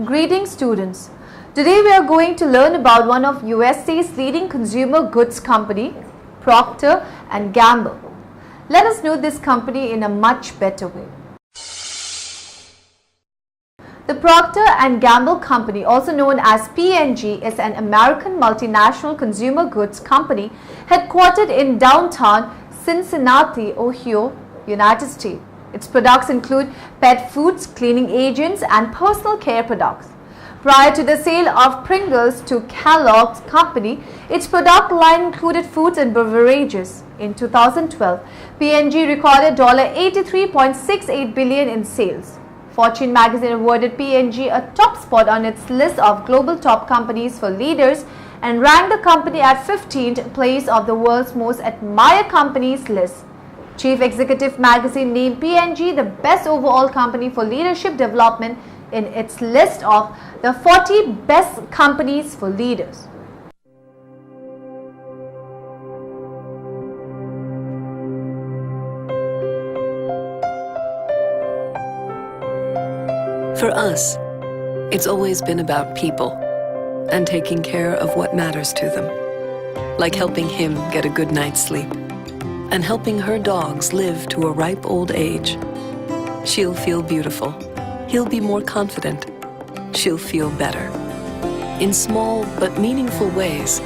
Greetings students. Today we are going to learn about one of USA's leading consumer goods company, Procter and Gamble. Let us know this company in a much better way. The Procter and Gamble Company, also known as P&G, is an American multinational consumer goods company headquartered in downtown Cincinnati, Ohio, United States. Its products include pet foods, cleaning agents, and personal care products. Prior to the sale of Pringles to Kellogg's Company, its product line included foods and beverages. In 2012, P&G recorded $83.68 billion in sales. Fortune magazine awarded P&G a top spot on its list of global top companies for leaders and ranked the company at 15th place of the world's most admired companies list. Chief Executive magazine named P&G the best overall company for leadership development in its list of the 40 best companies for leaders. For us, it's always been about people and taking care of what matters to them, like helping him get a good night's sleep and helping her dogs live to a ripe old age. She'll feel beautiful. He'll be more confident. She'll feel better. In small but meaningful ways,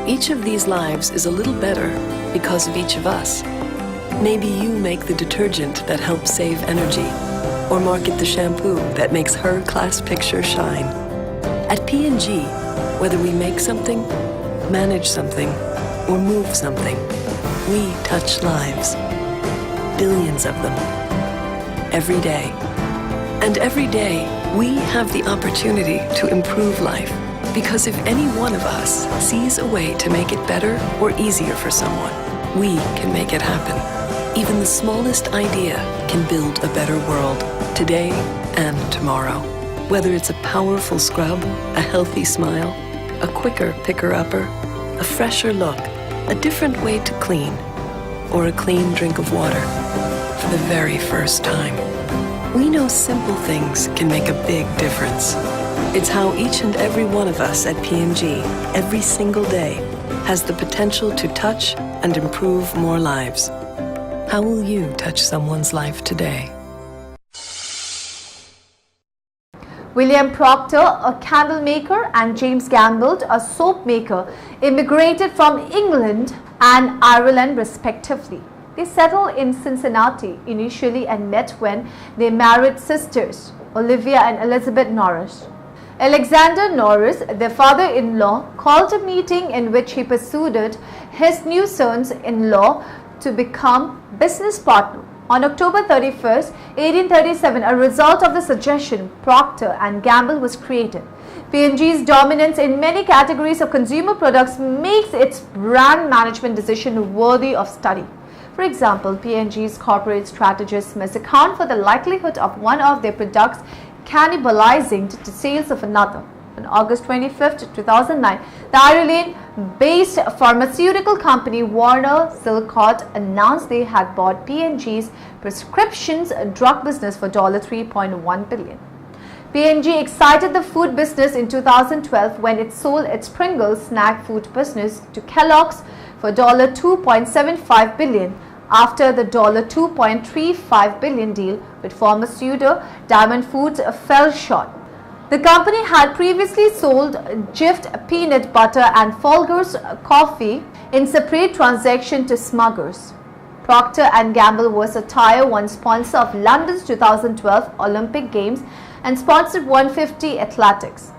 each of these lives is a little better because of each of us. Maybe you make the detergent that helps save energy, or market the shampoo that makes her class picture shine. At P&G, whether we make something, manage something, or move something, we touch lives. Billions of them. Every day. And every day, we have the opportunity to improve life. Because if any one of us sees a way to make it better or easier for someone, we can make it happen. Even the smallest idea can build a better world, today and tomorrow. Whether it's a powerful scrub, a healthy smile, a quicker picker-upper, a fresher look, a different way to clean, or a clean drink of water for the very first time. We know simple things can make a big difference. It's how each and every one of us at P&G, every single day, has the potential to touch and improve more lives. How will you touch someone's life today? William Procter, a candle maker, and James Gamble, a soap maker, immigrated from England and Ireland respectively. They settled in Cincinnati initially and met when they married sisters, Olivia and Elizabeth Norris. Alexander Norris, their father-in-law, called a meeting in which he persuaded his new sons-in-law to become business partners. On October 31, 1837, a result of the suggestion, Procter and Gamble was created. P&G's dominance in many categories of consumer products makes its brand management decision worthy of study. For example, P&G's corporate strategists must account for the likelihood of one of their products cannibalizing the sales of another. On August 25, 2009, the Ireland-based pharmaceutical company Warner Silcott announced they had bought P&G's prescriptions drug business for $3.1 billion. P&G exited the food business in 2012 when it sold its Pringles snack food business to Kellogg's for $2.75 billion after the $2.35 billion deal with pharmaceutical Diamond Foods fell short. The company had previously sold Jif peanut butter and Folgers coffee in separate transactions to Smuggers. Procter and Gamble was a Tier 1 sponsor of London's 2012 Olympic Games and sponsored 150 athletics.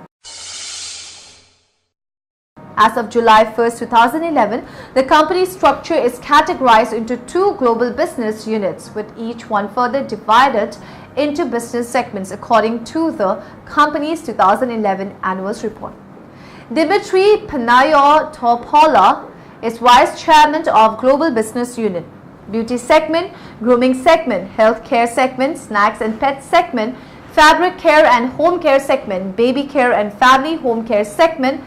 As of July 1, 2011, the company's structure is categorized into two global business units, with each one further divided into business segments according to the company's 2011 annual report. Dimitri Panayotopoulos is Vice Chairman of Global Business Unit, Beauty Segment, Grooming Segment, Healthcare Segment, Snacks and Pet Segment, Fabric Care and Home Care Segment, Baby Care and Family Home Care Segment,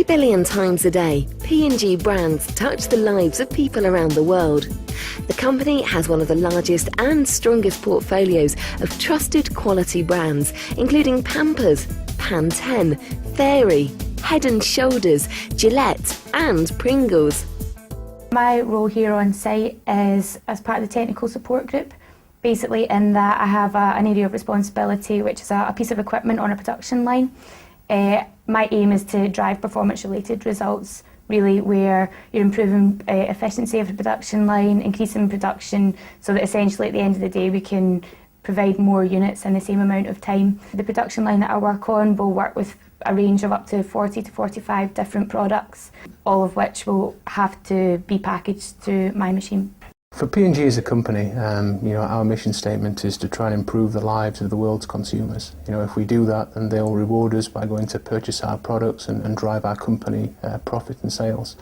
billion times a day, P&G brands touch the lives of people around the world. The company has one of the largest and strongest portfolios of trusted quality brands, including Pampers, Pantene, Fairy, Head & Shoulders, Gillette and Pringles. My role here on site is as part of the technical support group, basically in that I have an area of responsibility which is a piece of equipment on a production line. My aim is to drive performance-related results, really, where you're improving efficiency of the production line, increasing production, so that essentially at the end of the day we can provide more units in the same amount of time. The production line that I work on will work with a range of up to 40 to 45 different products, all of which will have to be packaged through my machine. For P&G as a company, our mission statement is to try and improve the lives of the world's consumers. If we do that, then they'll reward us by going to purchase our products and drive our company profit and sales.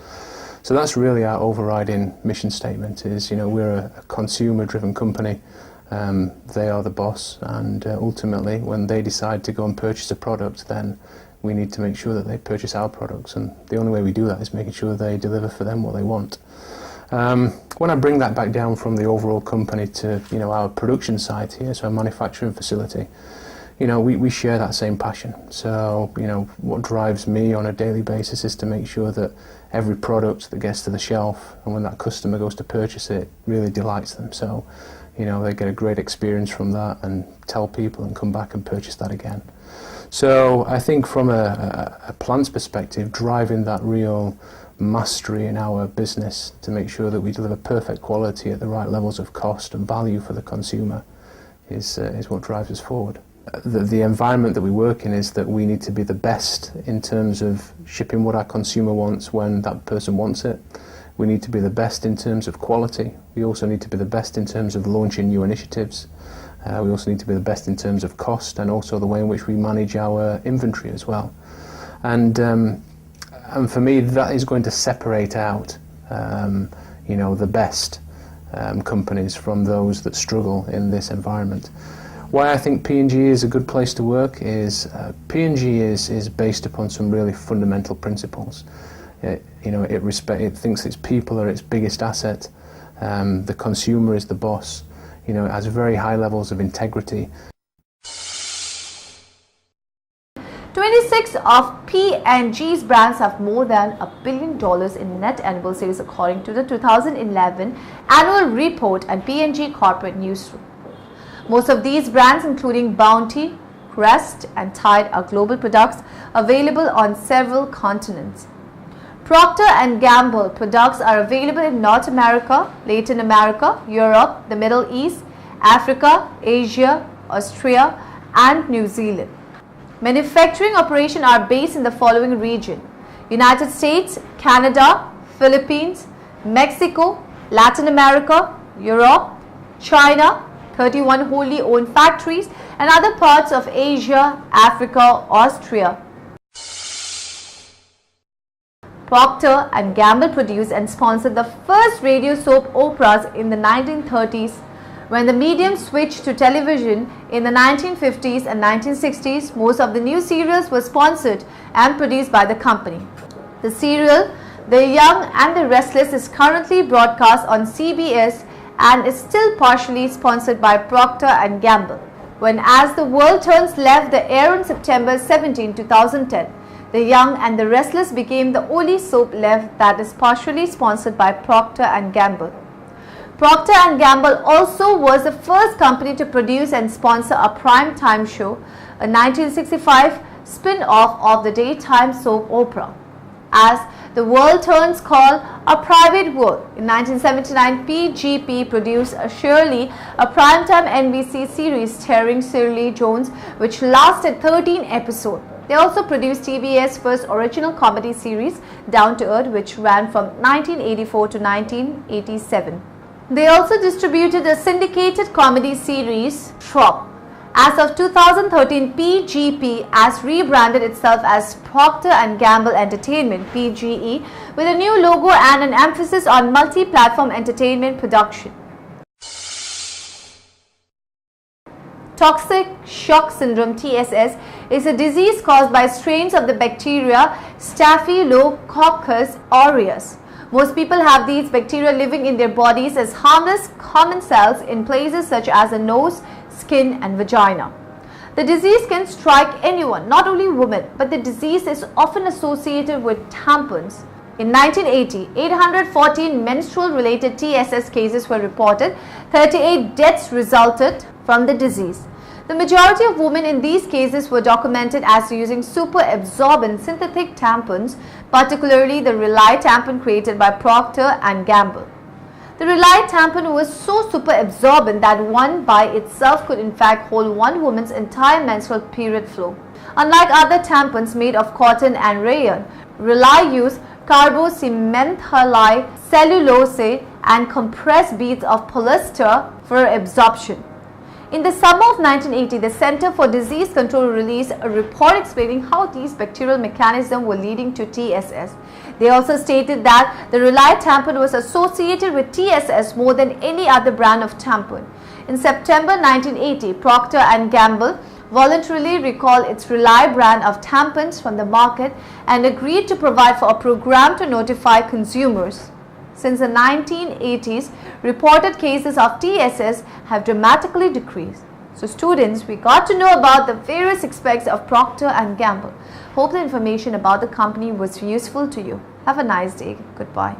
So that's really our overriding mission statement is, we're a consumer-driven company. They are the boss, and ultimately, when they decide to go and purchase a product, then we need to make sure that they purchase our products, and the only way we do that is making sure they deliver for them what they want. When I bring that back down from the overall company to our production site here, so our manufacturing facility, we share that same passion. So what drives me on a daily basis is to make sure that every product that gets to the shelf and when that customer goes to purchase it really delights them. So they get a great experience from that and tell people and come back and purchase that again. So I think from a plant's perspective, driving that real mastery in our business to make sure that we deliver perfect quality at the right levels of cost and value for the consumer is what drives us forward. The environment that we work in is that we need to be the best in terms of shipping what our consumer wants when that person wants it. We need to be the best in terms of quality. We also need to be the best in terms of launching new initiatives. We also need to be the best in terms of cost and also the way in which we manage our inventory as well. And for me, that is going to separate out, the best companies from those that struggle in this environment. Why I think P&G is a good place to work is P&G is based upon some really fundamental principles. It thinks its people are its biggest asset. The consumer is the boss. It has very high levels of integrity. 26 of P&G's brands have more than $1 billion in net annual sales according to the 2011 annual report and P&G Corporate Newsroom. Most of these brands, including Bounty, Crest and Tide, are global products available on several continents. Procter & Gamble products are available in North America, Latin America, Europe, the Middle East, Africa, Asia, Australia and New Zealand. Manufacturing operations are based in the following region: United States, Canada, Philippines, Mexico, Latin America, Europe, China, 31 wholly owned factories, and other parts of Asia, Africa, Austria. Procter & Gamble produced and sponsored the first radio soap operas in the 1930s. When the medium switched to television in the 1950s and 1960s, most of the new serials were sponsored and produced by the company. The serial The Young and the Restless is currently broadcast on CBS and is still partially sponsored by Procter & Gamble. When As the World Turns left the air on September 17, 2010, The Young and the Restless became the only soap left that is partially sponsored by Procter & Gamble. Procter & Gamble also was the first company to produce and sponsor a prime time show, a 1965 spin-off of the daytime soap opera, As the World Turns, called A Private World. In 1979, PGP produced Shirley, a primetime NBC series starring Shirley Jones, which lasted 13 episodes. They also produced TBS's first original comedy series, Down to Earth, which ran from 1984 to 1987. They also distributed a syndicated comedy series, Trop. As of 2013, PGP has rebranded itself as Procter & Gamble Entertainment (PGE) with a new logo and an emphasis on multi-platform entertainment production. Toxic shock syndrome (TSS) is a disease caused by strains of the bacteria Staphylococcus aureus. Most people have these bacteria living in their bodies as harmless common cells in places such as the nose, skin and vagina. The disease can strike anyone, not only women, but the disease is often associated with tampons. In 1980, 814 menstrual-related TSS cases were reported. 38 deaths resulted from the disease. The majority of women in these cases were documented as using super-absorbent synthetic tampons, particularly the Rely tampon created by Procter and Gamble. The Rely tampon was so super-absorbent that one by itself could in fact hold one woman's entire menstrual period flow. Unlike other tampons made of cotton and rayon, Rely used carbocementhalide cellulose and compressed beads of polyester for absorption. In the summer of 1980, the Center for Disease Control released a report explaining how these bacterial mechanisms were leading to TSS. They also stated that the Rely tampon was associated with TSS more than any other brand of tampon. In September 1980, Procter and Gamble voluntarily recalled its Rely brand of tampons from the market and agreed to provide for a program to notify consumers. Since the 1980s, reported cases of TSS have dramatically decreased. So students, we got to know about the various aspects of Procter and Gamble. Hope the information about the company was useful to you. Have a nice day. Goodbye.